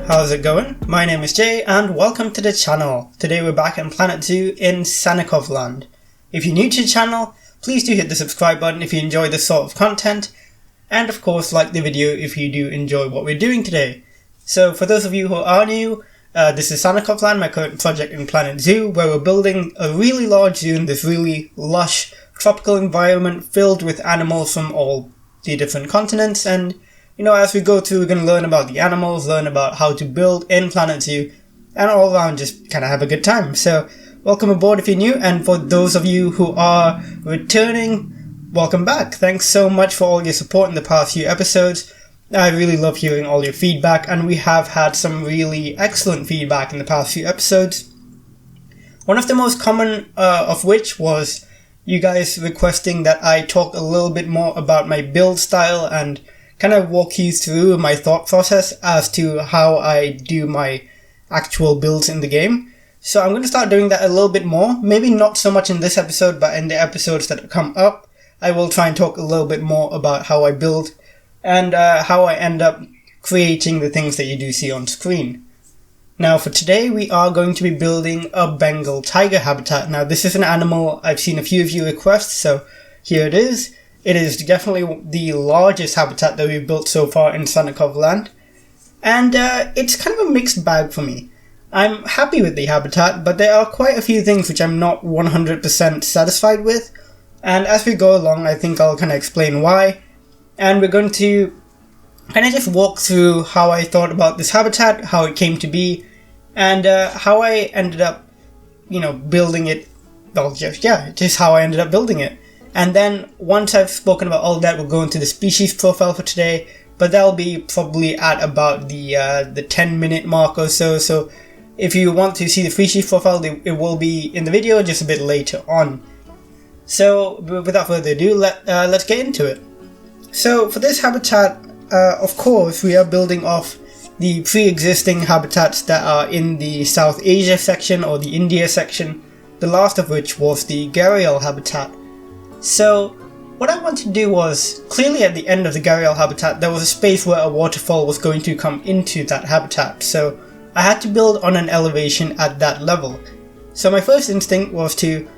how's it going? My name is Jay and welcome to the channel. Today we're back in Planet Zoo in Sannikovland. If you're new to the channel, please do hit the subscribe button if you enjoy this sort of content, and of course like the video if you do enjoy what we're doing today. So for those of you who are new, this is Sannikovland, my current project in Planet Zoo, where we're building a really large zoo in this really lush tropical environment filled with animals from all the different continents. And as we go through, we're going to learn about the animals, learn about how to build in Planet Zoo, and all around just kind of have a good time. So welcome aboard if you're new, and for those of you who are returning, welcome back. Thanks so much for all your support in the past few episodes. I really love hearing all your feedback, and we have had some really excellent feedback in the past few episodes. One of the most common of which was you guys requesting that I talk a little bit more about my build style and kind of walk you through my thought process as to how I do my actual builds in the game. So I'm going to start doing that a little bit more. Maybe not so much in this episode, but in the episodes that come up, I will try and talk a little bit more about how I build and how I end up creating the things that you do see on screen. Now for today, we are going to be building a Bengal tiger habitat. Now this is an animal I've seen a few of you request, so here it is. It is definitely the largest habitat that we've built so far in Sannikovland, and it's kind of a mixed bag for me. I'm happy with the habitat, but there are quite a few things which I'm not 100% satisfied with, and as we go along I think I'll kind of explain why, and we're going to kind of just walk through how I thought about this habitat, how it came to be, and how I ended up, building it. Well, just how I ended up building it. And then once I've spoken about all that, we'll go into the species profile for today, but that'll be probably at about the 10-minute mark or so. So if you want to see the species profile, it will be in the video just a bit later on. So without further ado, let's get into it. So for this habitat, of course, we are building off the pre-existing habitats that are in the South Asia section or the India section, the last of which was the gharial habitat. So what I wanted to do was, clearly at the end of the gharial habitat there was a space where a waterfall was going to come into that habitat, so I had to build on an elevation at that level. So my first instinct was to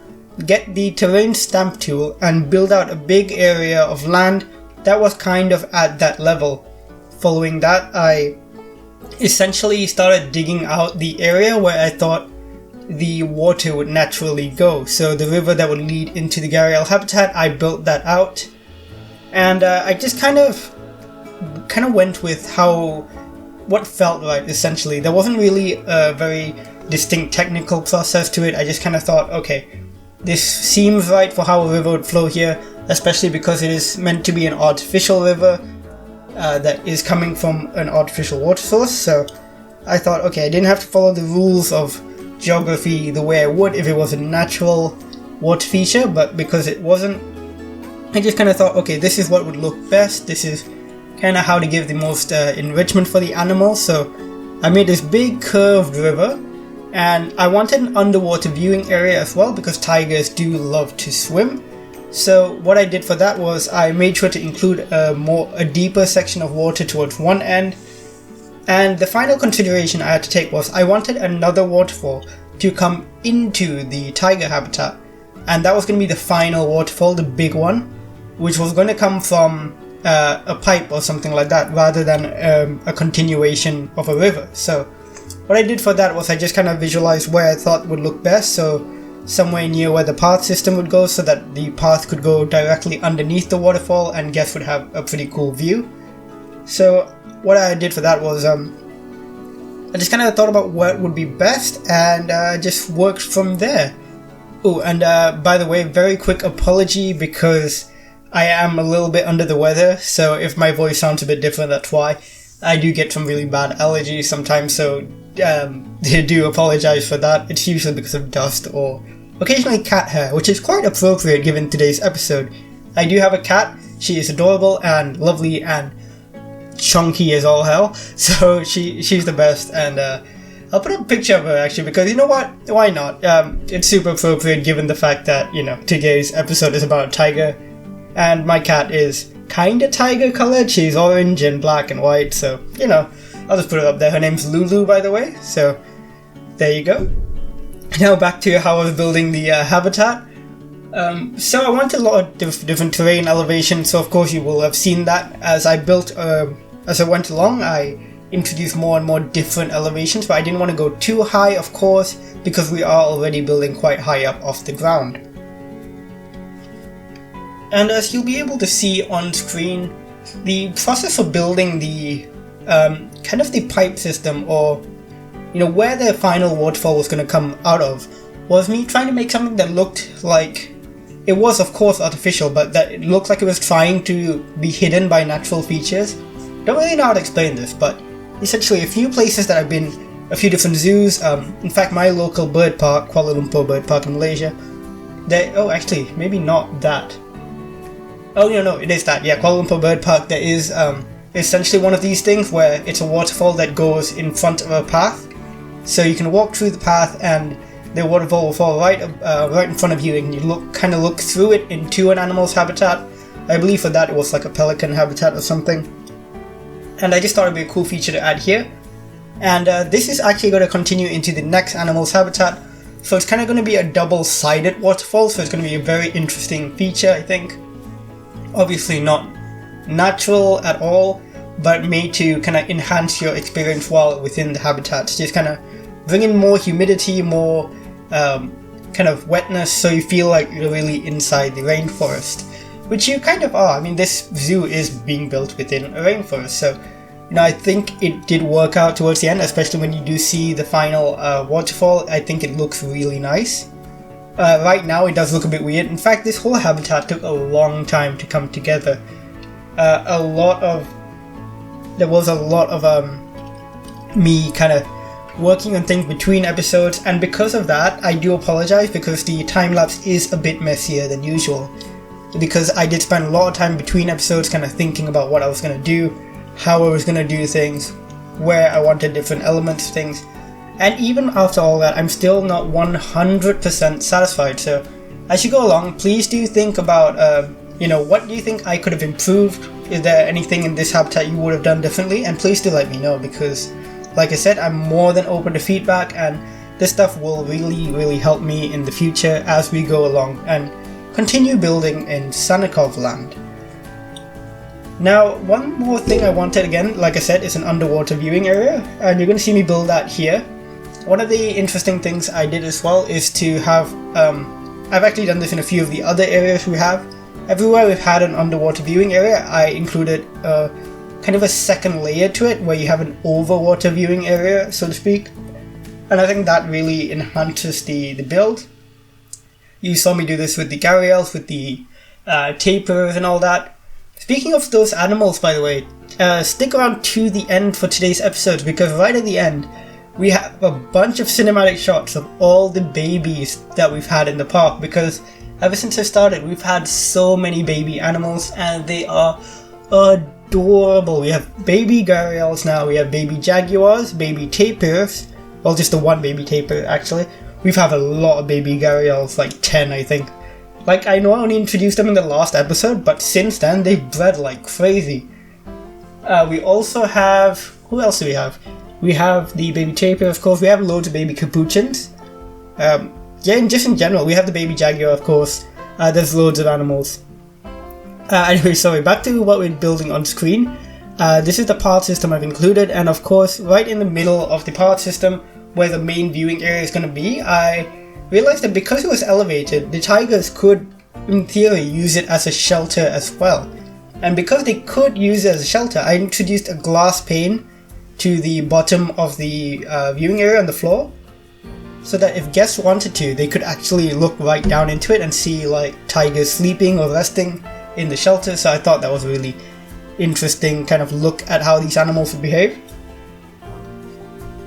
get the terrain stamp tool and build out a big area of land that was kind of at that level. Following that, I essentially started digging out the area where I thought the water would naturally go. So the river that would lead into the gharial habitat, I built that out, and I just kind of went with what felt right. Essentially, there wasn't really a very distinct technical process to it. I just kind of thought, okay, this seems right for how a river would flow here, especially because it is meant to be an artificial river that is coming from an artificial water source. So I thought, okay, I didn't have to follow the rules of geography the way I would if it was a natural water feature, but because it wasn't, I just kind of thought, okay, this is what would look best, this is kind of how to give the most enrichment for the animals. So I made this big curved river, and I wanted an underwater viewing area as well because tigers do love to swim. So what I did for that was I made sure to include a deeper section of water towards one end. And the final consideration I had to take was I wanted another waterfall to come into the tiger habitat, and that was going to be the final waterfall, the big one, which was going to come from a pipe or something like that rather than a continuation of a river. So what I did for that was I just kind of visualized where I thought would look best, so somewhere near where the path system would go, so that the path could go directly underneath the waterfall and guests would have a pretty cool view. So what I did for that was I just kind of thought about what would be best and just worked from there. Oh, and by the way, very quick apology because I am a little bit under the weather, so if my voice sounds a bit different, that's why. I do get some really bad allergies sometimes, so I do apologize for that. It's usually because of dust or occasionally cat hair, which is quite appropriate given today's episode. I do have a cat. She is adorable and lovely and chunky as all hell, so she's the best, and I'll put up a picture of her actually because you know what, why not? It's super appropriate given the fact that today's episode is about a tiger, and my cat is kinda tiger colored. She's orange and black and white, so I'll just put it up there. Her name's Lulu, by the way. So there you go. Now back to how I was building the habitat. So I wanted a lot of different terrain elevations. So of course you will have seen that as I built, as I went along, I introduced more and more different elevations. But I didn't want to go too high, of course, because we are already building quite high up off the ground. And as you'll be able to see on screen, the process for building the kind of the pipe system, or where the final waterfall was going to come out of, was me trying to make something that looked like it was, of course, artificial, but that it looked like it was trying to be hidden by natural features. Don't really know how to explain this, but essentially a few places that I've been, a few different zoos, in fact my local bird park, Kuala Lumpur Bird Park in Malaysia, actually maybe not that. Oh no, it is that, yeah, Kuala Lumpur Bird Park. There is essentially one of these things where it's a waterfall that goes in front of a path, so you can walk through the path and the waterfall will fall right in front of you, and you look through it into an animal's habitat. I believe for that it was like a pelican habitat or something, and I just thought it'd be a cool feature to add here. And this is actually going to continue into the next animal's habitat, so it's kind of going to be a double-sided waterfall, so it's going to be a very interesting feature, I think. Obviously not natural at all, but made to kind of enhance your experience while within the habitats. Just kind of bring in more humidity, more kind of wetness, so you feel like you're really inside the rainforest, which you kind of are. I mean, this zoo is being built within a rainforest, so I think it did work out towards the end, especially when you do see the final waterfall. I think it looks really nice. Right now it does look a bit weird. In fact, this whole habitat took a long time to come together. There was a lot of me kind of working on things between episodes, and because of that I do apologize, because the time lapse is a bit messier than usual, because I did spend a lot of time between episodes kind of thinking about what I was going to do, how I was going to do things, where I wanted different elements of things. And even after all that, I'm still not 100% satisfied. So as you go along, please do think about what do you think I could have improved? Is there anything in this habitat you would have done differently? And please do let me know, because like I said, I'm more than open to feedback, and this stuff will really, really help me in the future as we go along and continue building in Sannikovland. Now, one more thing I wanted, again, like I said, is an underwater viewing area, and you're going to see me build that here. One of the interesting things I did as well is to have, I've actually done this in a few of the other areas we have. Everywhere we've had an underwater viewing area, I included kind of a second layer to it, where you have an overwater viewing area, so to speak. And I think that really enhances the build. You saw me do this with the gharials, with the tapirs and all that. Speaking of those animals, by the way, stick around to the end for today's episode, because right at the end we have a bunch of cinematic shots of all the babies that we've had in the park, because ever since I started we've had so many baby animals and they are adorable. We have baby gharials now, we have baby jaguars, baby tapirs, well, just the one baby tapir actually. We've had a lot of baby gharials, like 10 I think. Like, I know I only introduced them in the last episode, but since then they've bred like crazy. We also have, who else do we have? We have the baby tapir, of course. We have loads of baby capuchins. Just in general, we have the baby jaguar, of course. There's loads of animals. Anyway, sorry, back to what we're building on screen. This is the path system I've included, and of course, right in the middle of the path system, where the main viewing area is going to be, I realized that because it was elevated, the tigers could, in theory, use it as a shelter as well. And because they could use it as a shelter, I introduced a glass pane to the bottom of the viewing area on the floor, so that if guests wanted to, they could actually look right down into it and see like tigers sleeping or resting in the shelter. So I thought that was a really interesting kind of look at how these animals would behave.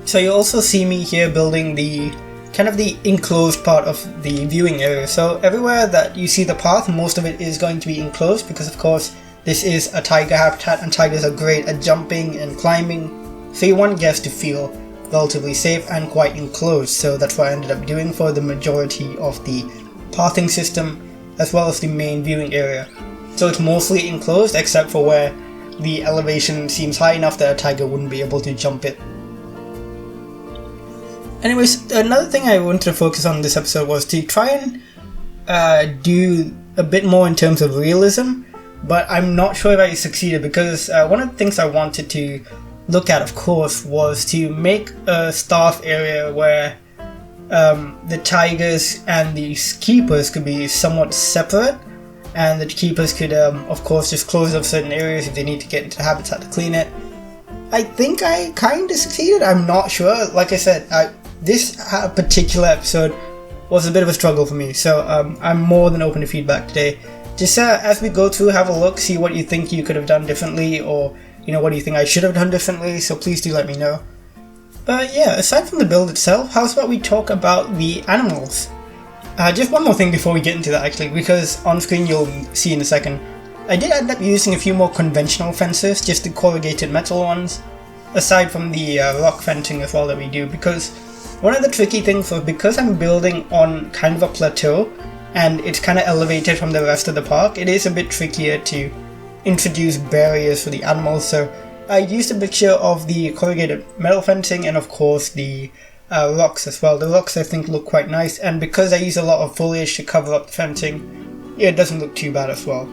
So you also see me here building the kind of the enclosed part of the viewing area. So everywhere that you see the path, most of it is going to be enclosed, because of course this is a tiger habitat and tigers are great at jumping and climbing. So you want guests to feel relatively safe and quite enclosed. So that's what I ended up doing for the majority of the pathing system, as well as the main viewing area. So it's mostly enclosed except for where the elevation seems high enough that a tiger wouldn't be able to jump it. Anyways, another thing I wanted to focus on in this episode was to try and do a bit more in terms of realism, but I'm not sure if I succeeded, because one of the things I wanted to look at, of course, was to make a staff area where the tigers and the keepers could be somewhat separate, and the keepers could, of course, just close off certain areas if they need to get into the habitat to clean it. I think I kind of succeeded, I'm not sure. Like I said, this particular episode was a bit of a struggle for me, so I'm more than open to feedback today. Just as we go through, have a look, see what you think you could have done differently, or what do you think I should have done differently, so please do let me know. But yeah, aside from the build itself, how's about we talk about the animals? Just one more thing before we get into that actually, because on screen you'll see in a second, I did end up using a few more conventional fences, just the corrugated metal ones, aside from the rock fencing as well that we do, because one of the tricky things was, because I'm building on kind of a plateau and it's kind of elevated from the rest of the park, it is a bit trickier to introduce barriers for the animals, so I used a mixture of the corrugated metal fencing and of course the rocks as well. The rocks I think look quite nice, and because I use a lot of foliage to cover up the fencing, it doesn't look too bad as well.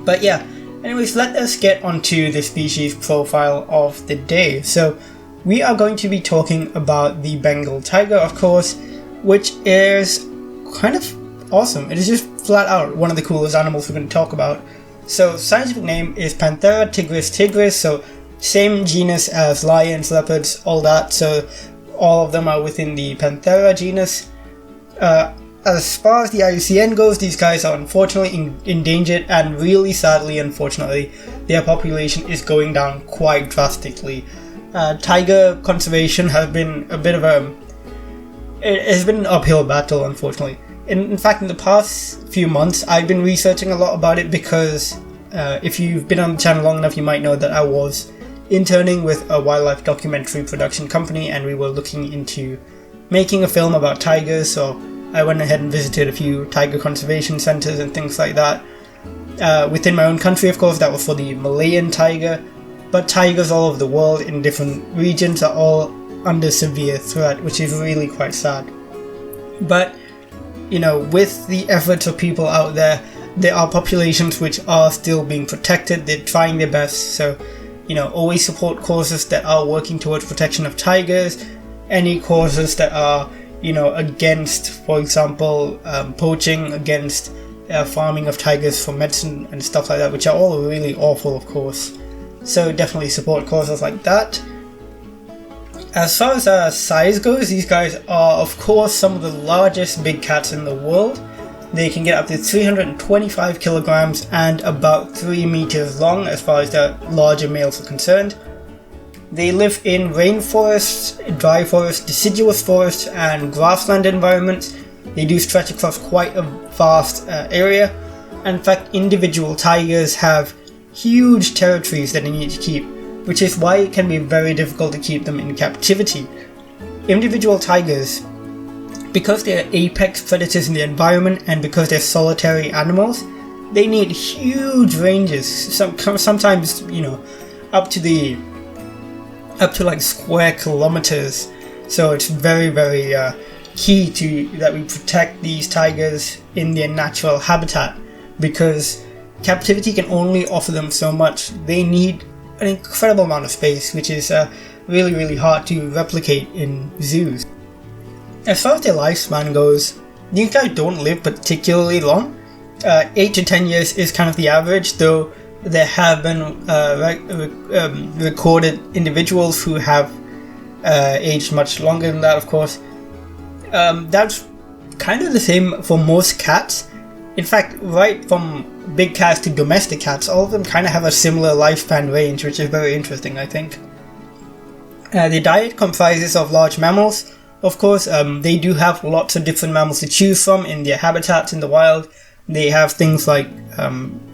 But yeah, anyways, let us get onto the species profile of the day. So we are going to be talking about the Bengal tiger, of course, which is kind of awesome. It is just flat out one of the coolest animals we're going to talk about. So scientific name is Panthera tigris, so same genus as lions, leopards, all that, so all of them are within the Panthera genus. As far as the IUCN goes, these guys are unfortunately endangered, and really sadly, unfortunately, their population is going down quite drastically. Tiger conservation has been it has been an uphill battle, unfortunately. In fact, in the past few months, I've been researching a lot about it, because if you've been on the channel long enough, you might know that I was interning with a wildlife documentary production company, and we were looking into making a film about tigers, so I went ahead and visited a few tiger conservation centres and things like that. Within my own country, of course, that was for the Malayan tiger, but tigers all over the world in different regions are all under severe threat, which is really quite sad. But with the efforts of people out there are populations which are still being protected. They're trying their best, so always support causes that are working towards protection of tigers. Any causes that are against, for example, poaching, against farming of tigers for medicine and stuff like that, which are all really awful, of course. So definitely support causes like that. As far as size goes, these guys are, of course, some of the largest big cats in the world. They can get up to 325 kilograms and about 3 meters long as far as the larger males are concerned. They live in rainforests, dry forests, deciduous forests, and grassland environments. They do stretch across quite a vast area. In fact, individual tigers have huge territories that they need to keep, which is why it can be very difficult to keep them in captivity. Individual tigers, because they're apex predators in the environment and because they're solitary animals, they need huge ranges, sometimes up to like square kilometers. So it's very, very key that we protect these tigers in their natural habitat, because captivity can only offer them so much. They need an incredible amount of space, which is really, really hard to replicate in zoos. As far as their lifespan goes, these guys don't live particularly long. 8 to 10 years is kind of the average, though there have been recorded individuals who have aged much longer than that, of course. That's kind of the same for most cats. In fact, right from big cats to domestic cats, all of them kind of have a similar lifespan range, which is very interesting, I think. The diet comprises of large mammals. Of course, they do have lots of different mammals to choose from in their habitats in the wild. They have things like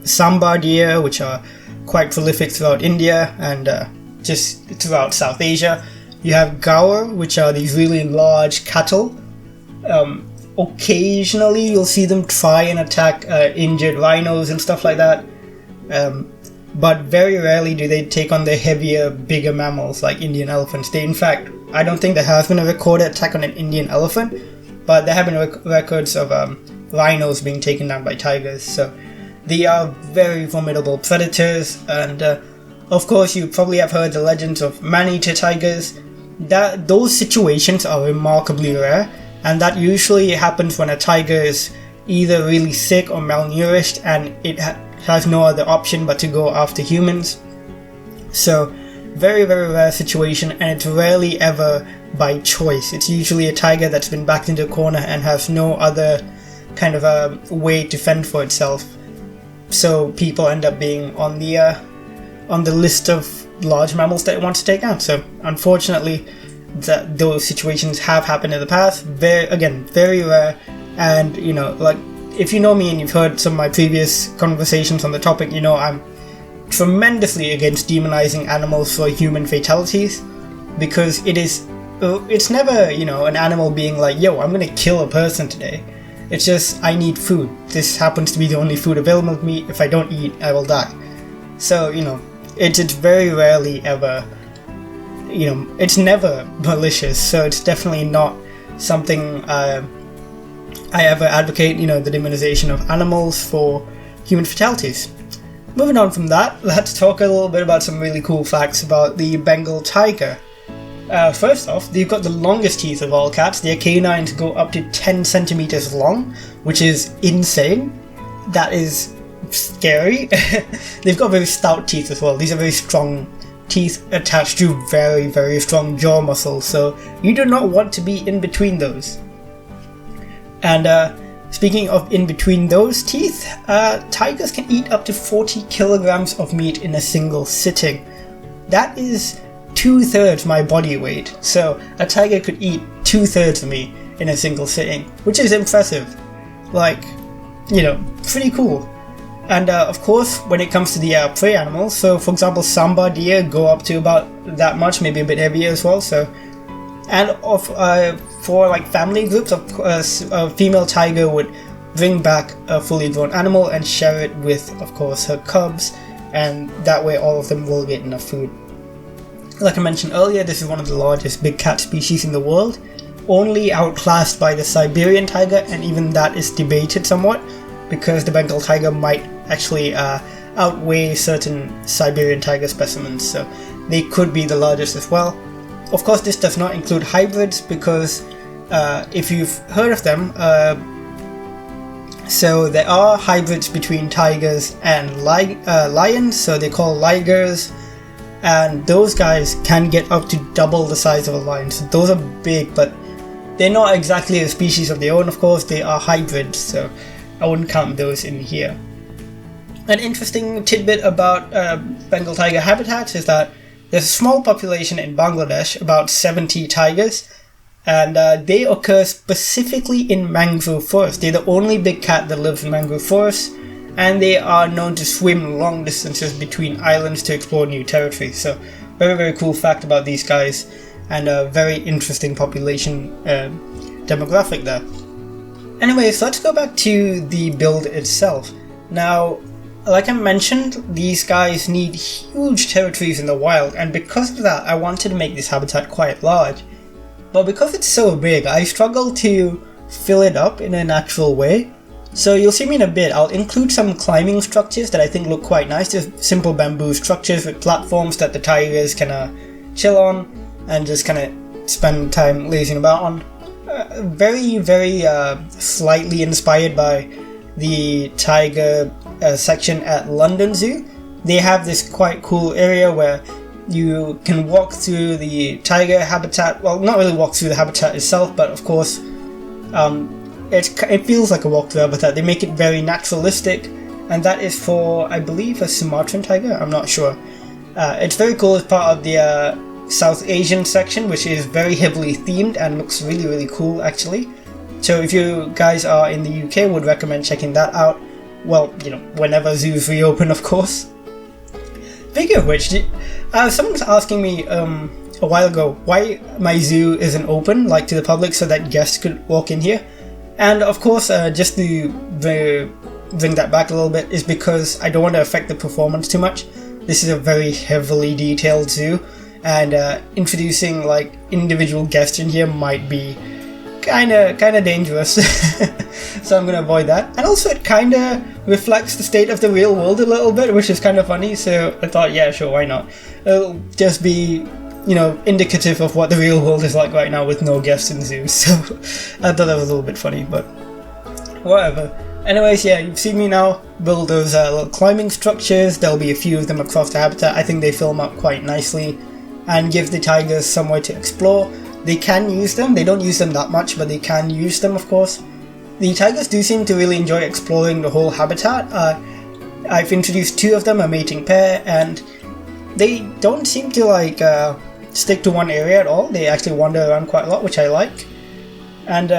sambar deer, which are quite prolific throughout India and just throughout South Asia. You have gaur, which are these really large cattle. Occasionally you'll see them try and attack injured rhinos and stuff like that. but very rarely do they take on the heavier, bigger mammals like Indian elephants. In fact, I don't think there has been a recorded attack on an Indian elephant, but there have been records of rhinos being taken down by tigers. So they are very formidable predators, and of course you probably have heard the legends of man-eater tigers. Those situations are remarkably rare, and that usually happens when a tiger is either really sick or malnourished and it has no other option but to go after humans. So very, very rare situation, and it's rarely ever by choice. It's usually a tiger that's been backed into a corner and has no other kind of a way to fend for itself. So people end up being on the list of large mammals that it wants to take down. So unfortunately, those situations have happened in the past. Very rare. And like, if you know me and you've heard some of my previous conversations on the topic, I'm tremendously against demonizing animals for human fatalities, because it's never an animal being like, yo, I'm gonna kill a person today. It's just, I need food. This happens to be the only food available to me. If I don't eat, I will die. So it's very rarely ever, it's never malicious. So it's definitely not something I ever advocate, the demonization of animals for human fatalities. Moving on from that, let's talk a little bit about some really cool facts about the Bengal tiger. First off, they've got the longest teeth of all cats. Their canines go up to 10 centimeters long, which is insane. That is scary. They've got very stout teeth as well. These are very strong teeth attached to very, very strong jaw muscles, so you do not want to be in between those. And speaking of in between those teeth, tigers can eat up to 40 kilograms of meat in a single sitting. That is 2/3 my body weight. So a tiger could eat 2/3 of me in a single sitting, which is impressive. Like, pretty cool. And of course, when it comes to the prey animals, so for example, sambar deer go up to about that much, maybe a bit heavier as well. So, and for like family groups, a female tiger would bring back a fully grown animal and share it with, of course, her cubs, and that way all of them will get enough food. Like I mentioned earlier, this is one of the largest big cat species in the world, only outclassed by the Siberian tiger, and even that is debated somewhat, because the Bengal tiger might actually outweigh certain Siberian tiger specimens, so they could be the largest as well. Of course, this does not include hybrids, because if you've heard of them, so there are hybrids between tigers and lions, so they call ligers, and those guys can get up to double the size of a lion. So those are big, but they're not exactly a species of their own, of course. They are hybrids, so I wouldn't count those in here. An interesting tidbit about Bengal tiger habitats is that there's a small population in Bangladesh, about 70 tigers, and they occur specifically in mangrove forests. They're the only big cat that lives in mangrove forests, and they are known to swim long distances between islands to explore new territory. So very, very cool fact about these guys, and a very interesting population demographic there. Anyways, let's go back to the build itself. Now, like I mentioned, these guys need huge territories in the wild, and because of that, I wanted to make this habitat quite large. But because it's so big, I struggle to fill it up in a natural way. So you'll see me in a bit. I'll include some climbing structures that I think look quite nice. Just simple bamboo structures with platforms that the tigers can chill on and just kind of spend time lazing about on. Very, very slightly inspired by the tiger section at London Zoo. They have this quite cool area where you can walk through the tiger habitat. Well, not really walk through the habitat itself, but of course it feels like a walk through habitat. They make it very naturalistic, and that is for, I believe, a Sumatran tiger. I'm not sure. It's very cool as part of the South Asian section, which is very heavily themed and looks really, really cool actually. So if you guys are in the UK, would recommend checking that out. Well, whenever zoos reopen, of course. Speaking of which, someone was asking me a while ago why my zoo isn't open, like to the public, so that guests could walk in here. And of course, just to bring that back a little bit, is because I don't want to affect the performance too much. this is a very heavily detailed zoo, and introducing like individual guests in here might be kind of dangerous. So I'm gonna avoid that. And also it kind of reflects the state of the real world a little bit, which is kind of funny, so I thought, yeah, sure, why not. It'll just be, you know, indicative of what the real world is like right now with no guests in zoos. So I thought that was a little bit funny, but whatever. Anyways, yeah, you've seen me now build those little climbing structures. There'll be a few of them across the habitat. I think they film up quite nicely and give the tigers somewhere to explore. They can use them. They don't use them that much, but they can use them, of course. The tigers do seem to really enjoy exploring the whole habitat. I've introduced 2 of them, a mating pair, and they don't seem to like stick to one area at all. They actually wander around quite a lot, which I like. And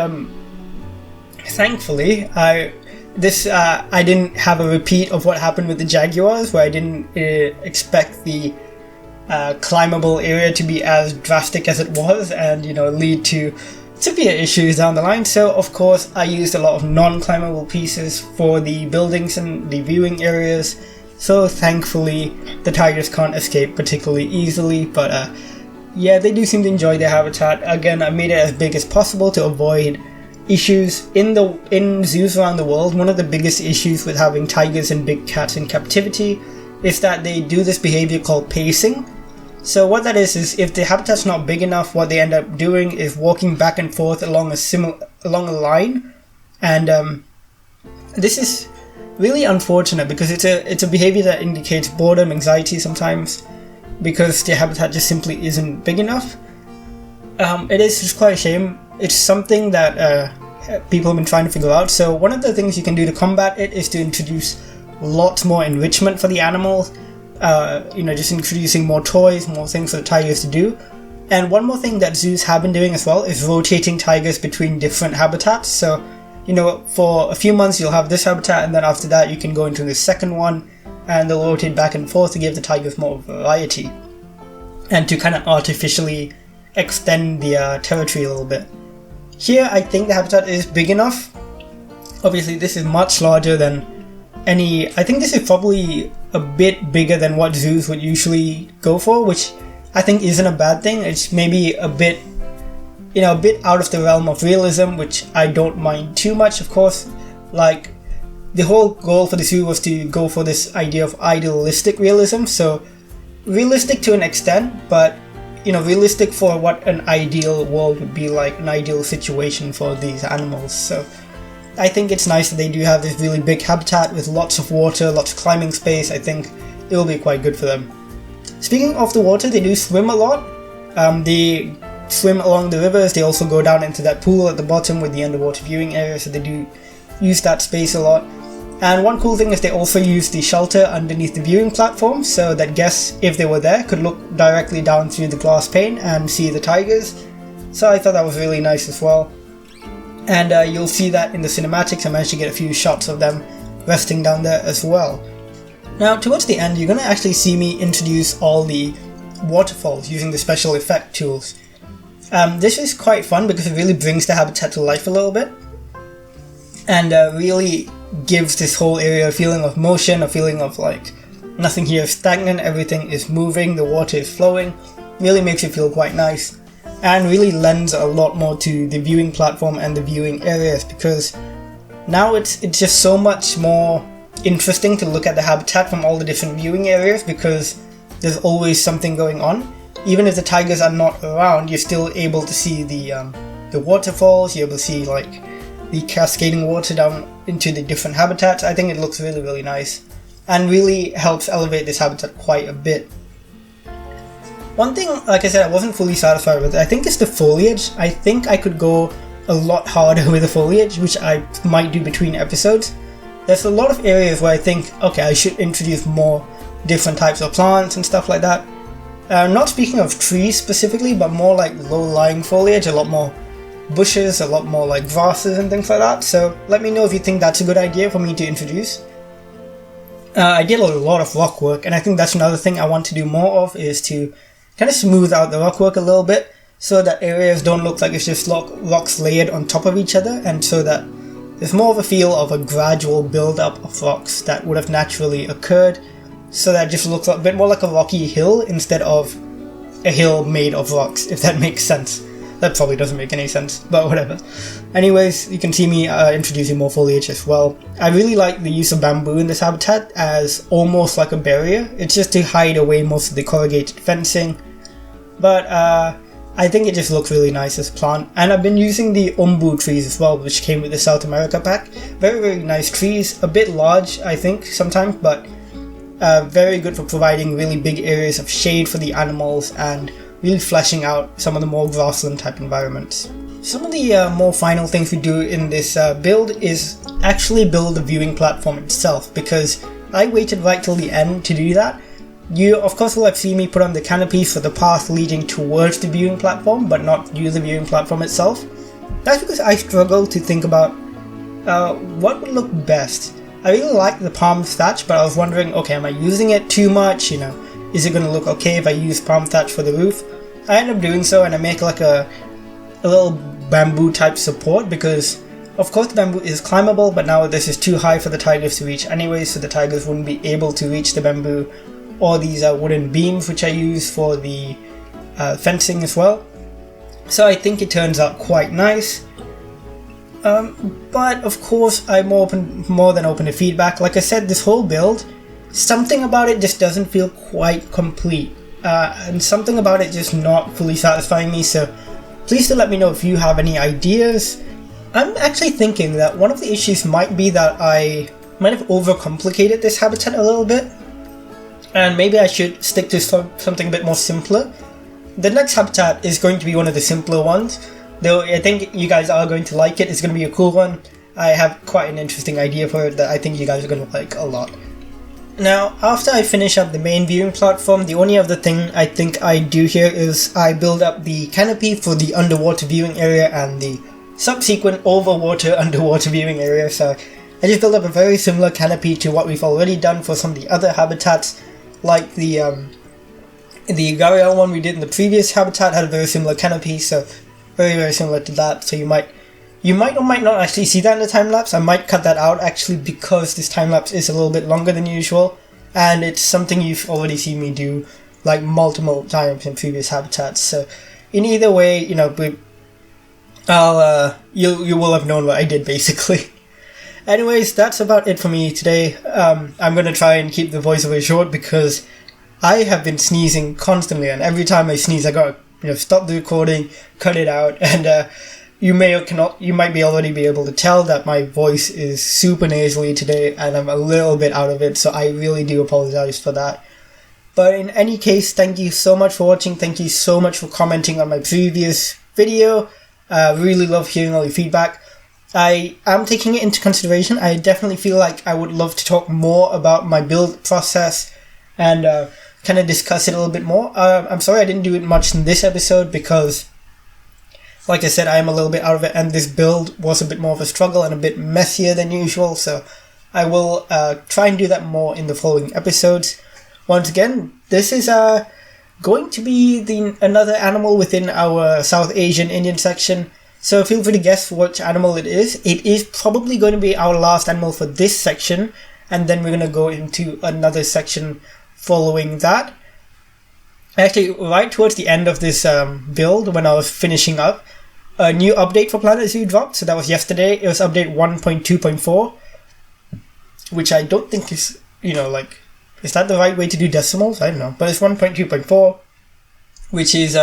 thankfully, I didn't have a repeat of what happened with the jaguars, where I didn't expect the climbable area to be as drastic as it was, and you know, lead to severe issues down the line. So of course I used a lot of non-climbable pieces for the buildings and the viewing areas, so thankfully the tigers can't escape particularly easily. But yeah, they do seem to enjoy their habitat. Again, I made it as big as possible to avoid issues in zoos around the world. One of the biggest issues with having tigers and big cats in captivity is that they do this behavior called pacing. So what that is if the habitat's not big enough, what they end up doing is walking back and forth along a line, and this is really unfortunate because it's a behavior that indicates boredom, anxiety sometimes, because the habitat just simply isn't big enough. It is just quite a shame. It's something that people have been trying to figure out. So one of the things you can do to combat it is to introduce lots more enrichment for the animals. You know, just introducing more toys, more things for the tigers to do. And one more thing that zoos have been doing as well is rotating tigers between different habitats. So, you know, for a few months you'll have this habitat, and then after that you can go into the second one, and they'll rotate back and forth to give the tigers more variety and to kind of artificially extend the territory a little bit. Here I think the habitat is big enough. Obviously this is much larger than I think this is probably a bit bigger than what zoos would usually go for, which I think isn't a bad thing. It's maybe a bit, you know, a bit out of the realm of realism, which I don't mind too much, of course. Like, the whole goal for the zoo was to go for this idea of idealistic realism, so realistic to an extent, but, you know, realistic for what an ideal world would be like, an ideal situation for these animals. So I think it's nice that they do have this really big habitat with lots of water, lots of climbing space. I think it will be quite good for them. Speaking of the water, they do swim a lot. They swim along the rivers. They also go down into that pool at the bottom with the underwater viewing area, so they do use that space a lot. And one cool thing is they also use the shelter underneath the viewing platform, so that guests, if they were there, could look directly down through the glass pane and see the tigers. So I thought that was really nice as well. And you'll see that in the cinematics. I managed to get a few shots of them resting down there as well. Now towards the end you're going to actually see me introduce all the waterfalls using the special effect tools. This is quite fun because it really brings the habitat to life a little bit, and really gives this whole area a feeling of motion, a feeling of like nothing here is stagnant, everything is moving, the water is flowing. Really makes it feel quite nice, and really lends a lot more to the viewing platform and the viewing areas, because now it's just so much more interesting to look at the habitat from all the different viewing areas, because there's always something going on. Even if the tigers are not around, you're still able to see the waterfalls, you're able to see like the cascading water down into the different habitats. I think it looks really, really nice and really helps elevate this habitat quite a bit. One thing, like I said, I wasn't fully satisfied with, I think it's the foliage. I think I could go a lot harder with the foliage, which I might do between episodes. There's a lot of areas where I think, okay, I should introduce more different types of plants and stuff like that. Not speaking of trees specifically, but more like low-lying foliage, a lot more bushes, a lot more like grasses and things like that. So let me know if you think that's a good idea for me to introduce. I did a lot of rock work, and I think that's another thing I want to do more of, is to kind of smooth out the rock work a little bit, so that areas don't look like it's just rocks layered on top of each other, and so that there's more of a feel of a gradual build-up of rocks that would have naturally occurred. so that it just looks a bit more like a rocky hill instead of a hill made of rocks, if that makes sense. That probably doesn't make any sense, but whatever. Anyways, you can see me introducing more foliage as well. I really like the use of bamboo in this habitat as almost like a barrier. It's just to hide away most of the corrugated fencing. But I think it just looks really nice as a plant. And I've been using the umbu trees as well, which came with the South America pack. Very, very nice trees. A bit large, I think, sometimes, but very good for providing really big areas of shade for the animals and really fleshing out some of the more grassland type environments. Some of the more final things we do in this build is actually build the viewing platform itself, because I waited right till the end to do that. You of course will have seen me put on the canopies for the path leading towards the viewing platform, but not use the viewing platform itself. That's because I struggle to think about what would look best. I really like the palm thatch, but I was wondering, okay, am I using it too much? You know, is it going to look okay if I use palm thatch for the roof? I end up doing so, and I make like a little bamboo type support, because of course the bamboo is climbable, but now this is too high for the tigers to reach anyway, so the tigers wouldn't be able to reach the bamboo or these wooden beams which I use for the fencing as well. So I think it turns out quite nice. But of course I'm more than open to feedback. Like I said, this whole build, something about it just doesn't feel quite complete, and something about it just not fully satisfying me, so please do let me know if you have any ideas. I'm actually thinking that one of the issues might be that I might have overcomplicated this habitat a little bit, and maybe I should stick to something a bit more simpler. The next habitat is going to be one of the simpler ones, though I think you guys are going to like it. It's going to be a cool one. I have quite an interesting idea for it that I think you guys are going to like a lot. Now, after I finish up the main viewing platform, the only other thing I think I do here is I build up the canopy for the underwater viewing area and the subsequent overwater underwater viewing area. So I just build up a very similar canopy to what we've already done for some of the other habitats, like the Gharial one we did in the previous habitat had a very similar canopy, so very, very similar to that. So you might or might not actually see that in the time lapse. I might cut that out actually, because this time lapse is a little bit longer than usual, and it's something you've already seen me do like multiple times in previous habitats. So in either way, you know, you will have known what I did basically. Anyways, that's about it for me today. I'm gonna try and keep the voiceover short because I have been sneezing constantly, and every time I sneeze I gotta stop the recording, cut it out, and you might be already be able to tell that my voice is super nasally today and I'm a little bit out of it, so I really do apologize for that. But in any case, thank you so much for watching. Thank you so much for commenting on my previous video. Really love hearing all your feedback. I am taking it into consideration. I definitely feel like I would love to talk more about my build process and kind of discuss it a little bit more. I'm sorry I didn't do it much in this episode because, like I said, I am a little bit out of it, and this build was a bit more of a struggle and a bit messier than usual, so I will try and do that more in the following episodes. Once again, this is going to be another animal within our South Asian Indian section, so feel free to guess which animal it is. It is probably going to be our last animal for this section, and then we're going to go into another section following that. Actually, right towards the end of this build, when I was finishing up, a new update for Planet Zoo dropped, so that was yesterday. It was update 1.2.4, which I don't think is, is that the right way to do decimals? I don't know, but it's 1.2.4, which is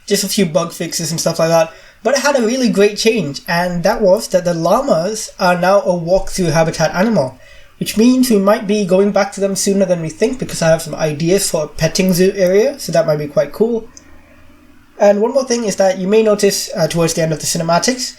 just a few bug fixes and stuff like that. But it had a really great change, and that was that the llamas are now a walk-through habitat animal, which means we might be going back to them sooner than we think, because I have some ideas for a petting zoo area, so that might be quite cool. And one more thing is that you may notice towards the end of the cinematics,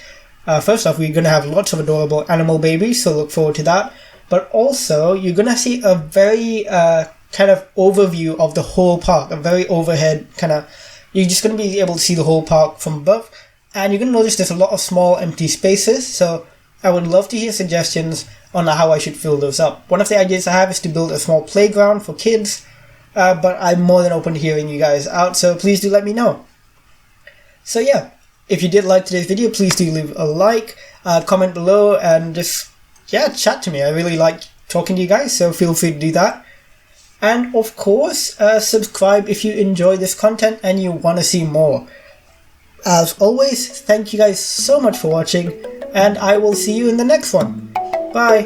first off, we're going to have lots of adorable animal babies, so look forward to that. But also, you're going to see a very kind of overview of the whole park, a very overhead kind of, you're just going to be able to see the whole park from above, and you're going to notice there's a lot of small empty spaces, so I would love to hear suggestions on how I should fill those up. One of the ideas I have is to build a small playground for kids, but I'm more than open to hearing you guys out, so please do let me know. So yeah, if you did like today's video, please do leave a like, comment below, and just, chat to me. I really like talking to you guys, so feel free to do that. And of course, subscribe if you enjoy this content and you want to see more. As always, thank you guys so much for watching, and I will see you in the next one. Bye!